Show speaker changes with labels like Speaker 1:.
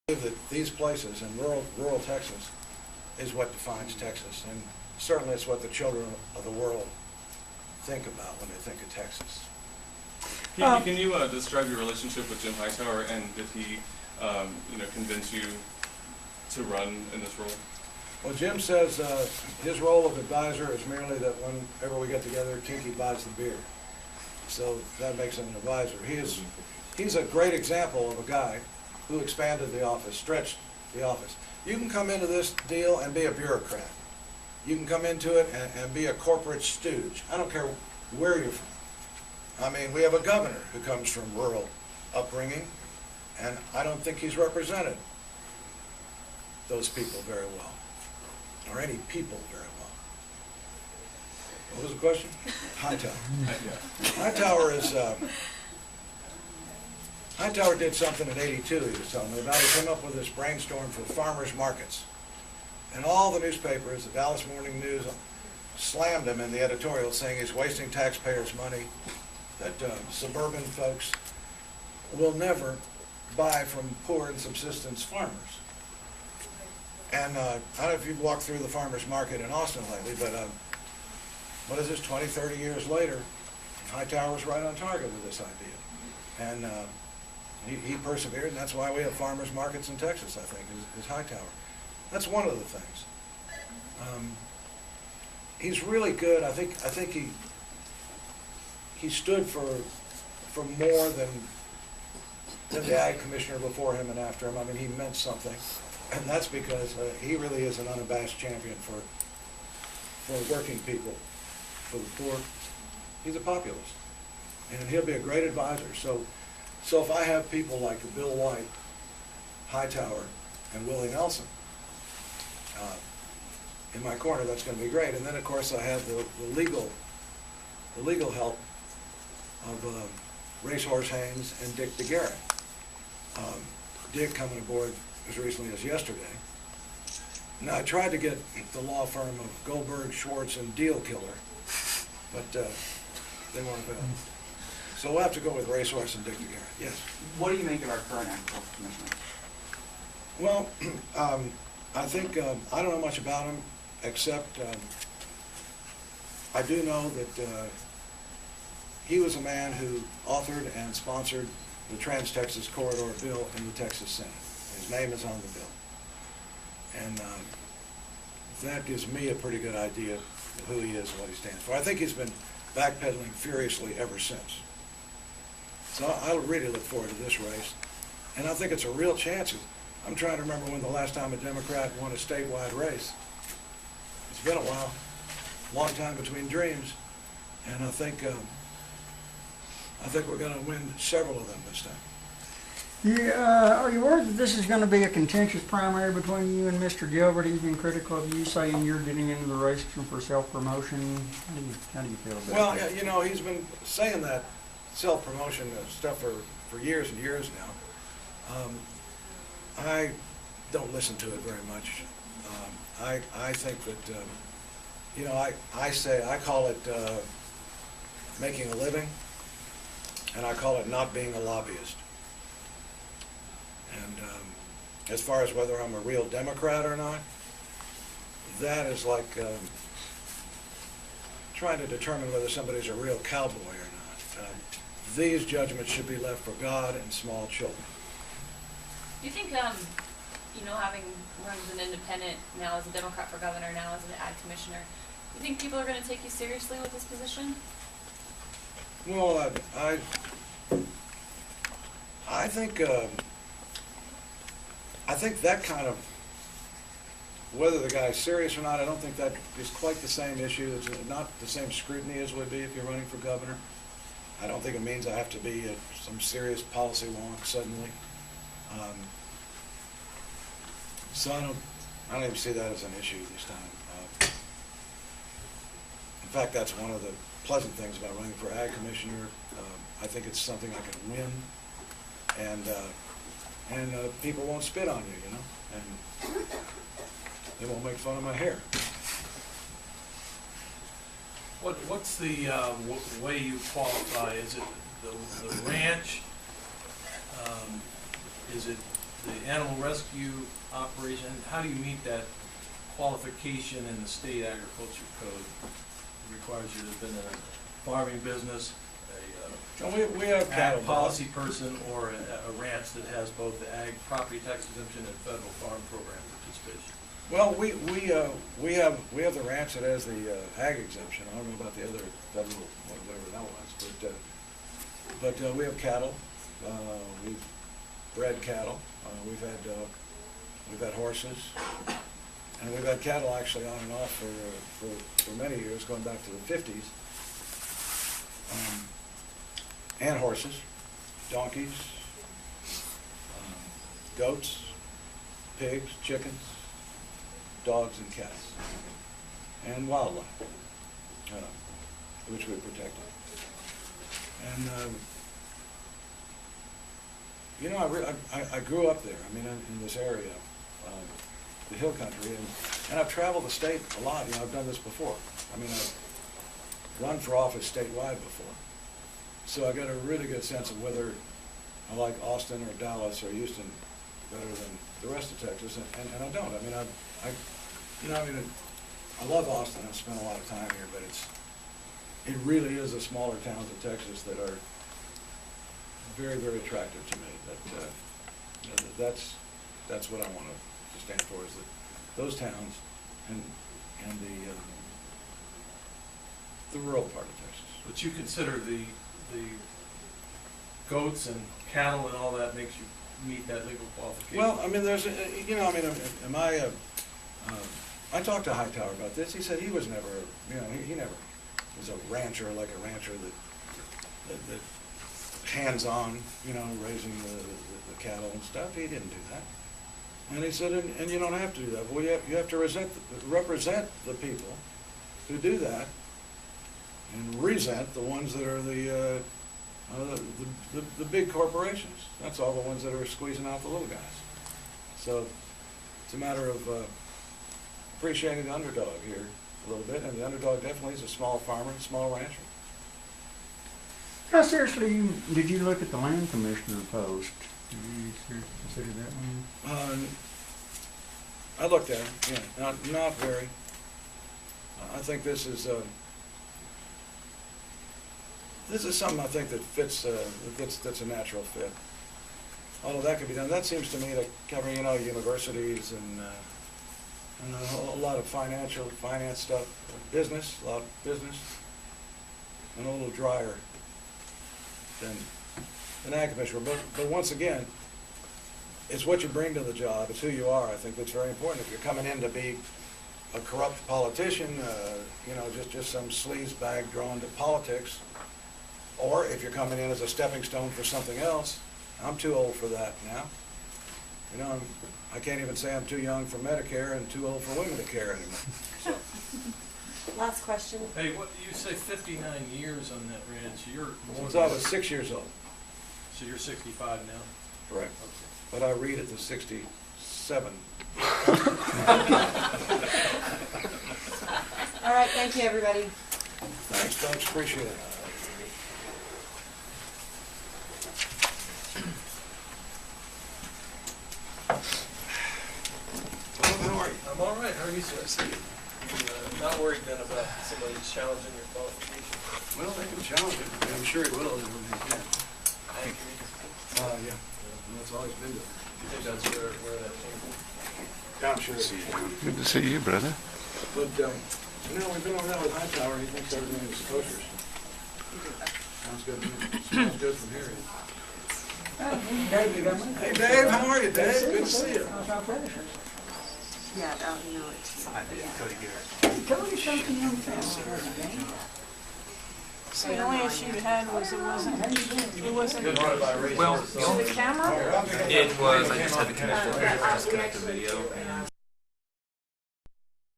Speaker 1: that these places in rural Texas is what defines Texas, and certainly it's what the children of the world think about when they think of Texas.
Speaker 2: Can you describe your relationship with Jim Hightower, and did he, convince you to run in this role?
Speaker 1: Well, Jim says his role of advisor is merely that whenever we get together, Kinky buys the beer. So that makes him an advisor. He's a great example of a guy who expanded the office, stretched the office. You can come into this deal and be a bureaucrat. You can come into it and be a corporate stooge. I don't care where you're from. I mean, we have a governor who comes from rural upbringing, and I don't think he's represented those people very well, or any people very well. What was the question? Hightower. Hightower did something in '82, he was telling me about. He came up with this brainstorm for farmers markets. And all the newspapers, the Dallas Morning News, slammed him in the editorial saying he's wasting taxpayers' money, that suburban folks will never buy from poor and subsistence farmers. And I don't know if you've walked through the farmers market in Austin lately, but what is this, 20, 30 years later, Hightower was right on target with this idea. And he persevered, and that's why we have farmers markets in Texas, I think, is Hightower. That's one of the things. He's really good. I think he stood for more than the ag commissioner before him and after him. I mean, he meant something, and that's because he really is an unabashed champion for working people, for the poor. He's a populist, and he'll be a great advisor. So if I have people like Bill White, Hightower, and Willie Nelson in my corner, that's going to be great. And then, of course, I have the legal help of Racehorse Haynes and Dick DeGarrett. Dick coming aboard as recently as yesterday. Now, I tried to get the law firm of Goldberg, Schwartz, and Deal Killer, but they weren't available. So we'll have to go with Racehorse and Dick DeGarrett. Yes.
Speaker 3: What do you make of our current agricultural commissioner?
Speaker 1: Well, I think I don't know much about him, except I do know that he was a man who authored and sponsored the Trans-Texas Corridor Bill in the Texas Senate. His name is on the bill. And that gives me a pretty good idea of who he is and what he stands for. I think he's been backpedaling furiously ever since. So I really look forward to this race. And I think it's a real chance. I'm trying to remember when the last time a Democrat won a statewide race. It's been a while, long time between dreams, and I think we're going to win several of them this time.
Speaker 4: Yeah, are you worried that this is going to be a contentious primary between you and Mr. Gilbert? He's been critical of you, saying you're getting into the race for self-promotion. How do you feel about that?
Speaker 1: Well, you know, he's been saying that self-promotion stuff for years and years now. I don't listen to it very much. I think that, I call it making a living, and I call it not being a lobbyist. And as far as whether I'm a real Democrat or not, that is like trying to determine whether somebody's a real cowboy or not. These judgments should be left for God and small children.
Speaker 5: Do you think, having run as an independent, now as a Democrat for governor, now as an ag commissioner, do you think people are going to take you seriously with this position?
Speaker 1: Well, I think that kind of, whether the guy's serious or not, I don't think that is quite the same issue. It's not the same scrutiny as would be if you're running for governor. I don't think it means I have to be some serious policy wonk suddenly. So I don't even see that as an issue this time. In fact, that's one of the pleasant things about running for ag commissioner. I think it's something I can win, and people won't spit on you, and they won't make fun of my hair.
Speaker 6: What's the way you qualify? Is it the ranch? Is it the animal rescue operation, how do you meet that qualification in the state agriculture code? It requires you to have been in a farming business,
Speaker 1: And we have
Speaker 6: a
Speaker 1: cattle
Speaker 6: ag policy person, or a ranch that has both the ag property tax exemption and federal farm program participation.
Speaker 1: Well, we have the ranch that has the ag exemption. I don't know about the other federal, whatever that was, but we have cattle. We've bred cattle. We've had horses, and we've had cattle actually on and off for many years, going back to the 50s. And horses, donkeys, goats, pigs, chickens, dogs, and cats, and wildlife, which we protected. And you know, I grew up there. I mean, in this area, the hill country, and I've traveled the state a lot. You know, I've done this before. I mean, I've run for office statewide before. So I got a really good sense of whether I like Austin or Dallas or Houston better than the rest of Texas, and I don't. I mean, I love Austin. I've spent a lot of time here, but it really is the smaller towns of Texas that are very, very attractive to me. That's what I want to stand for, is that those towns and the rural part of Texas.
Speaker 6: But you consider the goats and cattle and all that makes you meet that legal qualification?
Speaker 1: Well, I mean, there's, I talked to Hightower about this. He said he was never, he never was a rancher, like a rancher that hands-on, raising the cattle and stuff. He didn't do that. And he said, and you don't have to do that. Well, you have to represent the people who do that, and resent the ones that are the big corporations. That's all the ones that are squeezing out the little guys. So it's a matter of appreciating the underdog here a little bit, and the underdog definitely is a small farmer and small rancher.
Speaker 4: How seriously did you look at the land commissioner post? Did you seriously consider that one?
Speaker 1: I looked at it, yeah, not very. I think this is something I think that fits, that's a natural fit. Although that could be done, that seems to me to cover, universities and a lot of finance stuff, business, a lot of business, and a little drier than ag commissioner. But once again, it's what you bring to the job, it's who you are. I think that's very important. If you're coming in to be a corrupt politician, just some sleaze bag drawn to politics, or if you're coming in as a stepping stone for something else, I'm too old for that now. I can't even say I'm too young for Medicare and too old for women to care anymore. So.
Speaker 7: Last question.
Speaker 6: Hey, what you say 59 years on that ranch? You're more
Speaker 1: Since I was 6 years old.
Speaker 6: So you're 65 now?
Speaker 1: Correct.
Speaker 6: Okay.
Speaker 1: But I read it to 67.
Speaker 7: All right, thank you, everybody.
Speaker 1: Thanks, folks. Appreciate it. Well, how are you?
Speaker 8: I'm all right. How are you, sir? Not worried then about somebody challenging your qualification.
Speaker 1: Well, they can challenge it. I'm sure he will.
Speaker 8: Thank you.
Speaker 1: Yeah. That's all he's been doing.
Speaker 8: You think that's where that came from?
Speaker 1: Yeah, I'm sure.
Speaker 9: Good to see you, brother.
Speaker 1: But, we've been over there with Hightower. He thinks everything is kosher. Sounds good to me. Smells good from here.
Speaker 4: Dave, you got me?
Speaker 1: Hey, Dave. How are you, Dave? Good to see you.
Speaker 4: How's our finisher?
Speaker 7: Yeah, you know it's.
Speaker 4: Cody's something young family.
Speaker 10: So the only issue you had was it wasn't
Speaker 8: Well,
Speaker 10: to the camera?
Speaker 8: it was, I just had the commissioner just connect the video and